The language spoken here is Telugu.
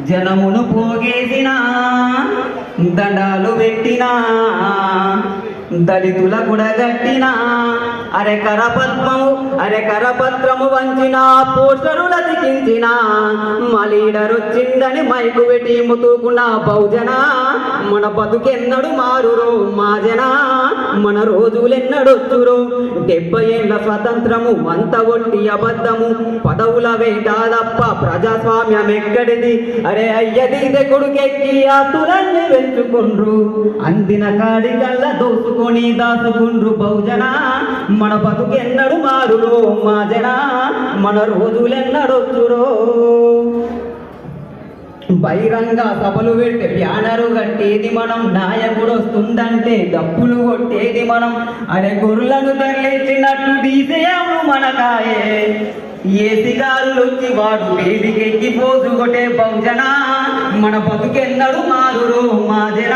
జనమును పోగేసినా దండాలు పెట్టినా దళితుల గుడగట్టినా అరే కరపత్రము వంచిన పోస్టరుల తికించిన మా లీడర్ వచ్చిందని మైకు పెట్టి ముతుకున్న బహుజన మన బతుకెన్నడు మారురో మా జన మన రోజులెన్నడొచ్చురో 70 ఏళ్ల స్వతంత్రము అంత ఒట్టి అబద్ధము పదవుల వేట తప్ప ప్రజాస్వామ్యం ఎక్కడిది అరే అయ్యది కొడుకెక్కి ఆతులన్నీ వెంచుకుండ్రు అందిన కాడి కల్లా దోసుకొని దాసుకుండ్రు బహుజన మన బతుకెన్నడు మారురో మా జన మన రోజులెన్నడొచ్చురో బహిరంగ సభలు పెట్టి బ్యానరు కట్టేది మనం నాయకుడు వస్తుందంటే డప్పులు కొట్టేది మనం అరే గొర్రెలను తరలించినట్టు డీసీఎంలు మనకాయే ఏసిగారు వచ్చి వాడు వేదికెక్కి పోసు కొట్టే బహుజన మన బతుకెన్నడు మారురో మా జన